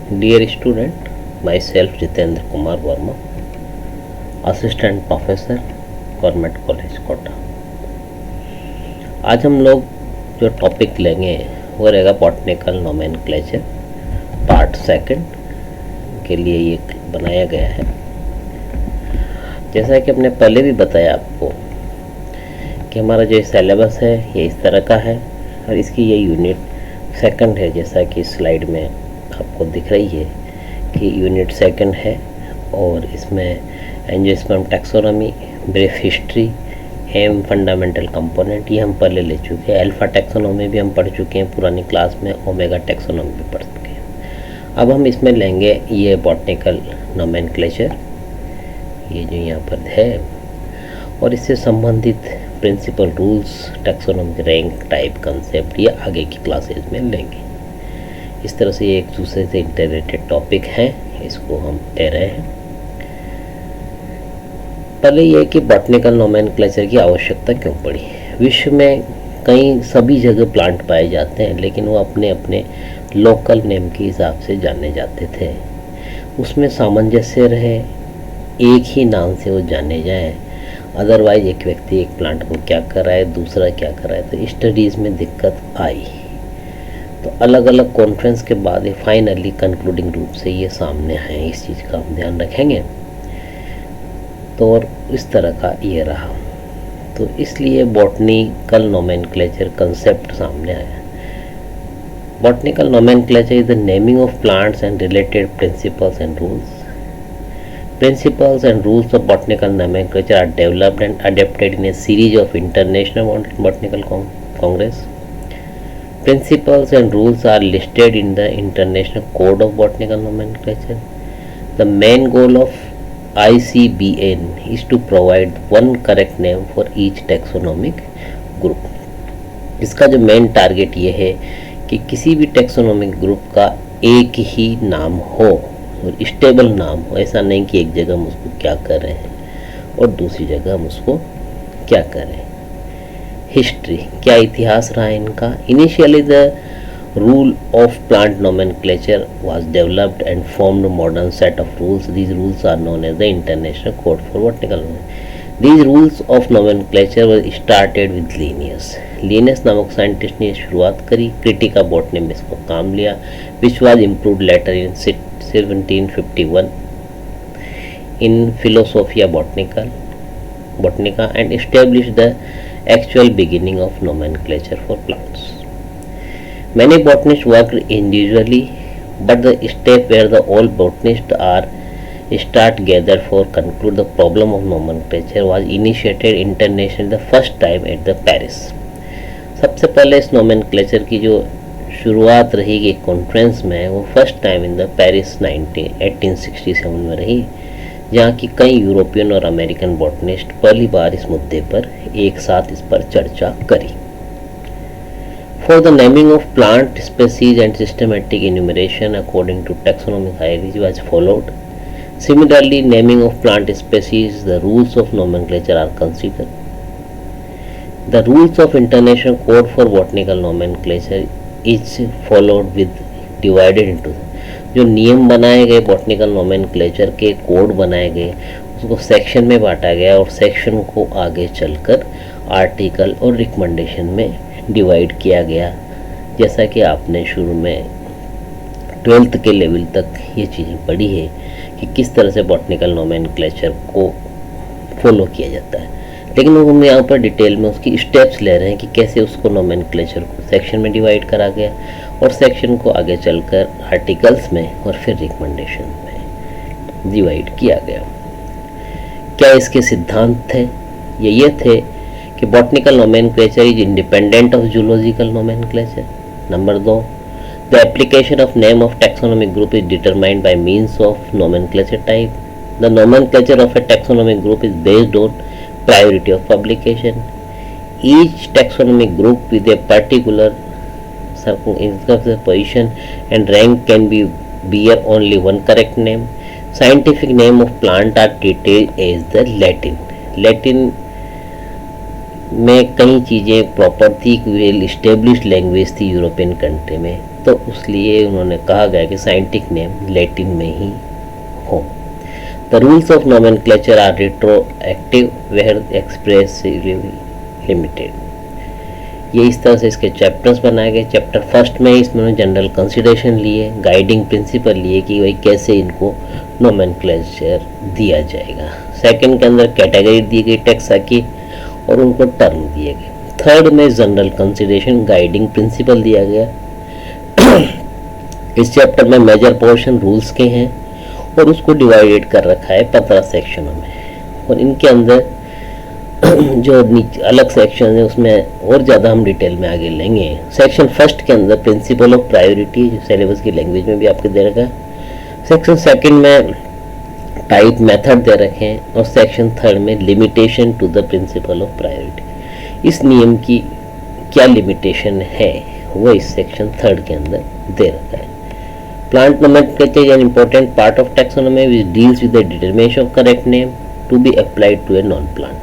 Dear student, myself Jitendra Kumar Verma, assistant professor government college Kota. आज हम लोग जो टॉपिक लेंगे वो रहेगा बॉटनिकल नोमेनक्लेचर पार्ट सेकंड के लिए ये बनाया गया है। जैसा कि हमने पहले भी बताया आपको कि हमारा जो सिलेबस है ये इस तरह का है और इसकी ये यूनिट सेकंड है, जैसा कि स्लाइड में आपको दिख रही है कि यूनिट सेकंड है और इसमें एंजियोस्पर्म टैक्सोनॉमी, ब्रीफ हिस्ट्री, एम फंडामेंटल कंपोनेंट ये हम पहले ले चुके हैं। अल्फा टैक्सोनॉमी भी हम पढ़ चुके हैं पुरानी क्लास में, ओमेगा टैक्सोनॉमी भी पढ़ चुके हैं। अब हम इसमें लेंगे ये बॉटनिकल नोमेनक्लेचर, ये जो यहाँ पर है, और इससे संबंधित principal rules, taxonomic rank, type, concept ये आगे की क्लासेज में लेंगे। इस तरह से ये एक दूसरे से इंटररेटेड टॉपिक हैं, इसको हम ले रहे हैं। पहले ये कि बॉटनिकल नोमेनक्लेचर की आवश्यकता क्यों पड़ी। विश्व में कई सभी जगह प्लांट पाए जाते हैं, लेकिन वो अपने अपने लोकल नेम के हिसाब से जाने जाते थे। उसमें सामंजस्य रहे, एक ही नाम से वो जाने जाएं। अदरवाइज एक व्यक्ति एक प्लांट को क्या कर रहा है, दूसरा क्या कर रहा है, तो स्टडीज़ में दिक्कत आई। तो अलग अलग कॉन्फ्रेंस के बाद ये फाइनली कंक्लूडिंग रूप से ये सामने आए। इस चीज़ का हम ध्यान रखेंगे। तो और इस तरह का ये रहा, तो इसलिए बॉटनिकल नोमेनक्लेचर कंसेप्ट सामने आया। Botanical nomenclature is the naming of plants and related principles and rules. Principles and rules of botanical nomenclature are developed and adapted in a series of international botanical congress. Principles and rules are listed in the International Code of Botanical Nomenclature. The main goal of ICBN is to provide one correct name for each taxonomic group. इसका जो main target ये है कि किसी भी taxonomic group का एक ही नाम हो और स्टेबल नाम हो। ऐसा नहीं कि एक जगह हम उसको क्या कर रहे हैं और दूसरी जगह हम उसको क्या कर रहे हैं। हिस्ट्री, क्या इतिहास रहा है इनका। Initially the rule of plant nomenclature was developed and formed modern set of rules. These rules are known as the international code for botanical. These rules of nomenclature were started with Linnaeus. Linnaeus नामक scientist ने शुरुआत करी, critica botany में इसको काम लिया, which was improved later in 1751 in Philosophia Botanica and established the actual beginning of nomenclature for plants. Many botanists worked individually, but the step where the all botanists are start together for conclude the problem of nomenclature was initiated internationally the first time at the Paris. सबसे पहले इस nomenclature की जो शुरुआत रही एक conference में, वो first time in the Paris 1867 में रही, जहाँ की कई यूरोपियन और अमेरिकन बॉटनिस्ट पहली बार इस मुद्दे पर एक साथ इस पर चर्चा करी। For the naming of plant species and systematic enumeration according to taxonomic hierarchy was followed. Similarly naming of plant species the rules of nomenclature are considered. The rules of international code for botanical nomenclature is followed with divided into. जो नियम बनाए गए botanical nomenclature के, code बनाए गए, उसको section में बांटा गया और सेक्शन को आगे चलकर आर्टिकल और रिकमेंडेशन में डिवाइड किया गया। जैसा कि आपने शुरू में 12th के लेवल तक ये चीज़ें पढ़ी है कि किस तरह से बॉटनिकल नोमेनक्लेचर को फॉलो किया जाता है, लेकिन हम यहाँ पर डिटेल में उसकी स्टेप्स ले रहे हैं कि कैसे उसको नोमेनक्लेचर को सेक्शन में डिवाइड करा गया और सेक्शन को आगे चलकर आर्टिकल्स में और फिर रिकमेंडेशन में डिवाइड किया गया। क्या इसके सिद्धांत थे? ये थे कि botanical nomenclature is independent of zoological nomenclature. Number 2, the application of name of taxonomic group is determined bye means of nomenclature type. The nomenclature of A taxonomic group is based on priority of publication. Each taxonomic group with a particular position and rank can bear only one correct name. Scientific name of plant are treated as the Latin. Latin में कई चीज़ें proper थी, well established language थी European country में, तो इसलिए उन्होंने कहा गया कि साइंटिफिक नेम लैटिन में ही हो। The rules of nomenclature are retroactive where expressively limited. ये इस तरह से इसके चैप्टर्स बनाए गए। चैप्टर फर्स्ट में इसमें जनरल कंसिडरेशन लिए, गाइडिंग प्रिंसिपल लिए कि भाई कैसे इनको नोमेनक्लेचर दिया जाएगा। सेकंड के अंदर कैटेगरी दी गई टेक्सा की और उनको टर्म दिए गए। थर्ड में जनरल कंसिडरेशन गाइडिंग प्रिंसिपल दिया गया। इस चैप्टर में मेजर पोर्शन रूल्स के हैं और उसको डिवाइडेड कर रखा है 15 सेक्शनों में, और इनके अंदर जो नीचे अलग सेक्शन है उसमें और ज़्यादा हम डिटेल में आगे लेंगे। सेक्शन फर्स्ट के अंदर प्रिंसिपल ऑफ प्रायोरिटी, जो सिलेबस की लैंग्वेज में भी आपके दे रखा है। सेक्शन सेकंड में टाइप मेथड दे रखे हैं, और सेक्शन थर्ड में limitation to the principle of priority. इस नियम की क्या लिमिटेशन है वो इस सेक्शन थर्ड के अंदर दे रखा है। Plant nomenclature is an important part of taxonomy which deals with the determination of correct name to be applied to a non-plant.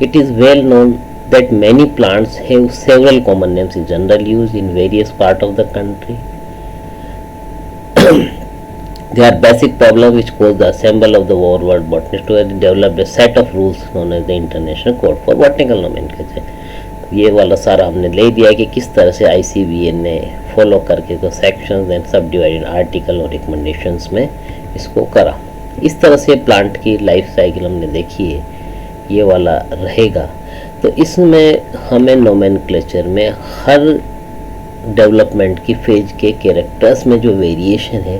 It is well known that many plants have several common names in general use in various parts of the country. There are basic problems which cause the assembly of the world botanists to develop a set of rules known as the International Code for Botanical Nomenclature. ये वाला सारा हमने ले दिया कि किस तरह से ICBN ने फॉलो करके तो सेक्शंस एंड सब डिवाइडेड आर्टिकल और रिकमेंडेशंस में इसको करा। इस तरह से प्लांट की लाइफ साइकिल हमने देखी है, ये वाला रहेगा। तो इसमें हमें नोमेनक्लेचर में हर डेवलपमेंट की फेज के कैरेक्टर्स में जो वेरिएशन है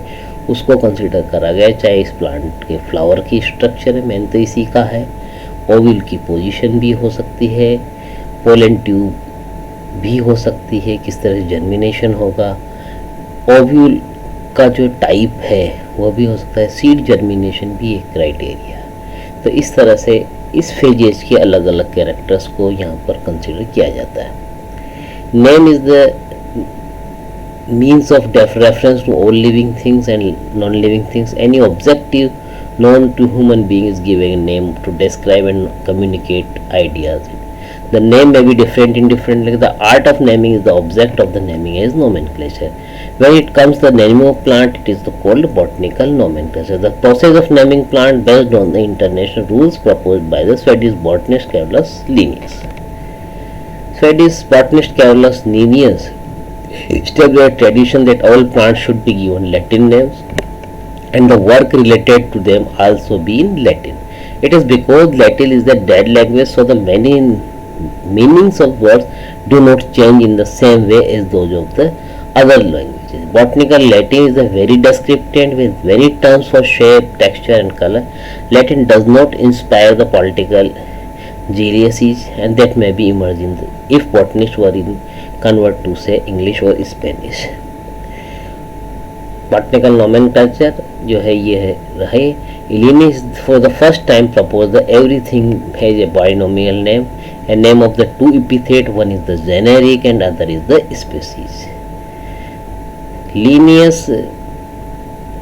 उसको कंसिडर करा गया, चाहे इस प्लांट के फ्लावर की स्ट्रक्चर है, मेन तो इसी का है, ओविल की पोजीशन भी हो सकती है, पोलन ट्यूब भी हो सकती है, किस तरह से जर्मिनेशन होगा, ओव्यूल का जो टाइप है वो भी हो सकता है, सीड जर्मिनेशन भी एक क्राइटेरिया है। तो इस तरह से इस फेजेस के अलग अलग कैरेक्टर्स को यहाँ पर कंसिडर किया जाता है। Name is the means of reference to all living things and non living things. Any objective known to human being is given a name to describe and communicate ideas. The name may be different in different, like the art of naming is the object of the naming as nomenclature. When it comes to the naming of plant, it is called botanical nomenclature. The process of naming plant based on the international rules proposed by the Swedish botanist Carolus Linnaeus. Swedish botanist Carolus Linnaeus established a tradition that all plants should be given Latin names and the work related to them also be in Latin. It is because Latin is the dead language, so the many meanings of words do not change in the same way as those of the other languages. Botanical Latin is a very descriptive and with many terms for shape, texture and color. Latin does not inspire the political jealousies and that may be emerging if botanists were in convert to say English or Spanish. Botanical nomenclature जो है ये है रहे। Linnaeus for the first time proposed that everything has a binomial name, a name of the two epithet, one is the generic and other is the species. Linnaeus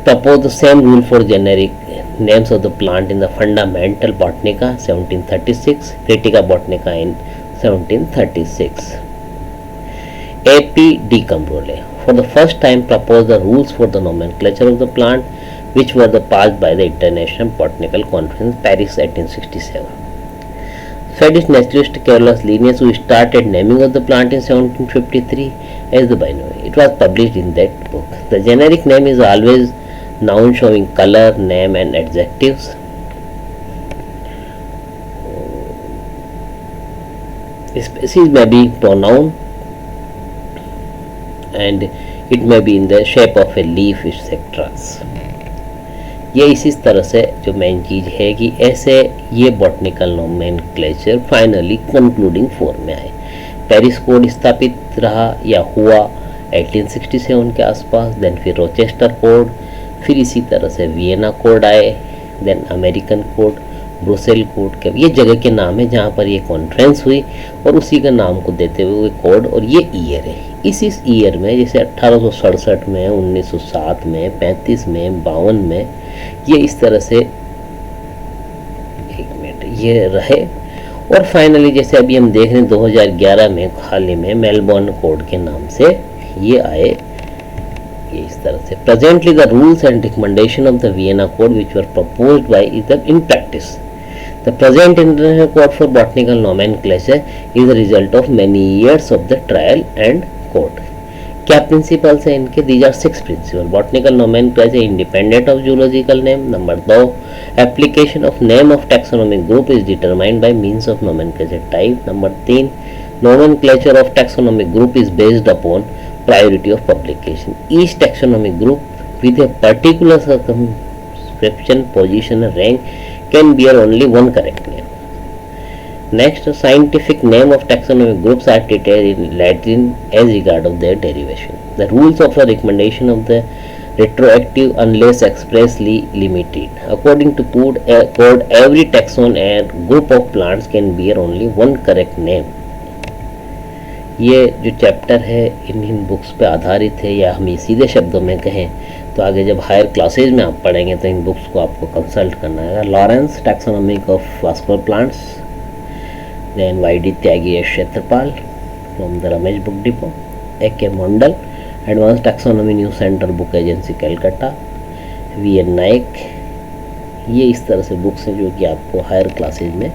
proposed the same rule for generic names of the plant in the Fundamental Botanica 1736, Critica Botanica in 1736. A.P. de Candolle for the first time proposed the rules for the nomenclature of the plant, which were passed by the International Botanical Conference, Paris 1867. Swedish naturalist Carolus Linnaeus, who started naming of the plant in 1753 as the binomial. It was published in that book. The generic name is always noun showing color, name and adjectives. Species may be pronoun and it may be in the shape of a leaf, etc. ये इसी तरह से जो main चीज़ है कि ऐसे ये botanical nomenclature finally concluding form में आए। पेरिस कोड स्थापित रहा या हुआ 1867 के आसपास, देन फिर रोचेस्टर कोड, फिर इसी तरह से वियना कोड आए, then American code, Brussels code के ये जगह के नाम है जहाँ पर ये कॉन्फ्रेंस हुई और उसी के नाम को देते हुए कोड। और ये ईयर है, इसी ईयर में जैसे 1867 में, 1907 में, 35 में, 52 में ये इस तरह से एक मिनट ये रहे। और फाइनली जैसे अभी हम देख रहे हैं 2011 में हाल ही में मेलबोर्न कोड के नाम से ये आए ये इस तरह से presently the rules and recommendation of the Vienna code which were proposed by is in practice the present international code for botanical nomenclature is the result of many years of the trial and code. क्या principles हैं इनके? These are 6 principle. Botanical nomenclature independent of zoological name. Number 2, application of name of taxonomic group is determined by means of nomenclature type. Number 3, nomenclature of taxonomic group is based upon priority of publication. Each taxonomic group with a particular circumscription, position, rank can bear only one correct name. Next, scientific name of taxonomic groups are treated in Latin as regard of their derivation. The rules of the recommendation of the retroactive unless expressly limited. According to code, every taxon and group of plants can bear only one correct name. ये जो chapter है इन books पे आधारित है, या हम ये सीधे शब्दों में कहें तो आगे जब हायर क्लासेज में आप पढ़ेंगे तो इन बुक्स को आपको कंसल्ट करना है। Lawrence taxonomic of vascular plants, then Y D. Tyagi S Kshetrapal from the Ramesh book depot, A K. Mandal advance taxonomy new centre book agency Calcutta, V N. Nayak. ये इस तरह से बुक्स हैं जो कि आपको हायर क्लासेज में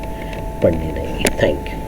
पढ़नी रहेगी। Thank you.